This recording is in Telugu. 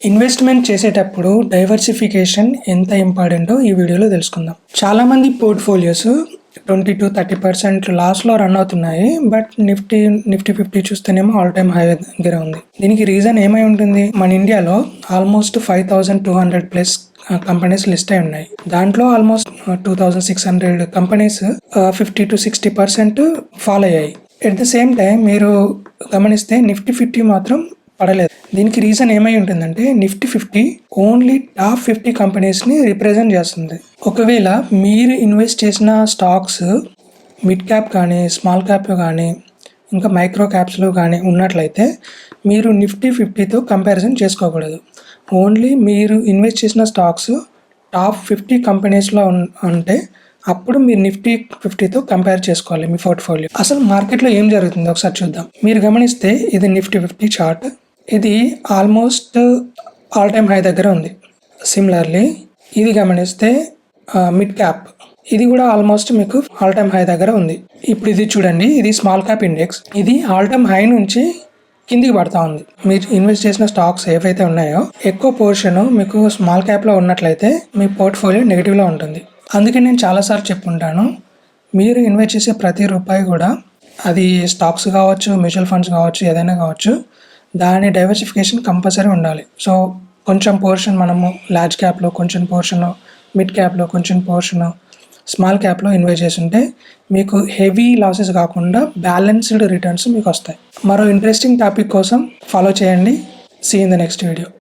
ఇన్వెస్ట్మెంట్ చేసేటప్పుడు డైవర్సిఫికేషన్ ఎంత ఇంపార్టెంటో ఈ వీడియోలో తెలుసుకుందాం. చాలామంది పోర్ట్ఫోలియోస్ 20-30% లాస్లో రన్ అవుతున్నాయి. బట్ నిఫ్టీ 50 చూస్తేనేమో ఆల్ టైమ్ హై దగ్గర ఉంది. దీనికి రీజన్ ఏమై ఉంటుంది? మన ఇండియాలో ఆల్మోస్ట్ 5200 ప్లస్ కంపెనీస్ లిస్ట్ అయి ఉన్నాయి. దాంట్లో ఆల్మోస్ట్ 2600 కంపెనీస్ 50-60% ఫాలో అయ్యాయి. ఎట్ ద సేమ్ టైం మీరు గమనిస్తే నిఫ్టీ 50 మాత్రం పడలేదు. దీనికి రీజన్ ఏమై ఉంటుందంటే నిఫ్టీ 50 ఓన్లీ టాప్ 50 కంపెనీస్ని రిప్రజెంట్ చేస్తుంది. ఒకవేళ మీరు ఇన్వెస్ట్ చేసిన స్టాక్స్ మిడ్ క్యాప్ కానీ స్మాల్ క్యాప్ కానీ ఇంకా మైక్రో క్యాప్స్లో కానీ ఉన్నట్లయితే మీరు నిఫ్టీ 50తో కంపారిజన్ చేసుకోకూడదు. ఓన్లీ మీరు ఇన్వెస్ట్ చేసిన స్టాక్స్ టాప్ 50 కంపెనీస్లో ఉంటే అప్పుడు మీరు నిఫ్టీ 50తో కంపేర్ చేసుకోవాలి మీ పోర్ట్ఫోలియో. అసలు మార్కెట్లో ఏం జరుగుతుందో ఒకసారి చూద్దాం. మీరు గమనిస్తే ఇది నిఫ్టీ 50 చార్ట్. ఇది ఆల్మోస్ట్ ఆల్ టైమ్ హై దగ్గర ఉంది. సిమిలర్లీ ఇది గమనిస్తే మిడ్ క్యాప్, ఇది కూడా ఆల్మోస్ట్ మీకు ఆల్ టైమ్ హై దగ్గర ఉంది. ఇప్పుడు ఇది చూడండి, ఇది స్మాల్ క్యాప్ ఇండెక్స్. ఇది ఆల్ టైమ్ హై నుంచి కిందికి పడతా ఉంది. మీరు ఇన్వెస్ట్ చేసిన స్టాక్స్ ఏవైతే ఉన్నాయో ఎక్కువ పోర్షన్ మీకు స్మాల్ క్యాప్లో ఉన్నట్లయితే మీ పోర్ట్ఫోలియో నెగిటివ్లో ఉంటుంది. అందుకే నేను చాలాసార్లు చెప్పుకుంటాను, మీరు ఇన్వెస్ట్ చేసే ప్రతి రూపాయి కూడా అది స్టాక్స్ కావచ్చు, మ్యూచువల్ ఫండ్స్ కావచ్చు, ఏదైనా కావచ్చు, దాని డైవర్సిఫికేషన్ కంపల్సరీ ఉండాలి. సో కొంచెం పోర్షన్ మనము లార్జ్ క్యాప్లో, కొంచెం పోర్షన్ మిడ్ క్యాప్లో, కొంచెం పోర్షన్ స్మాల్ క్యాప్లో ఇన్వెస్ట్ చేస్తుంటే మీకు హెవీ లాసెస్ కాకుండా బ్యాలెన్స్డ్ రిటర్న్స్ మీకు వస్తాయి. మరో ఇంట్రెస్టింగ్ టాపిక్ కోసం ఫాలో చేయండి. See in the next video.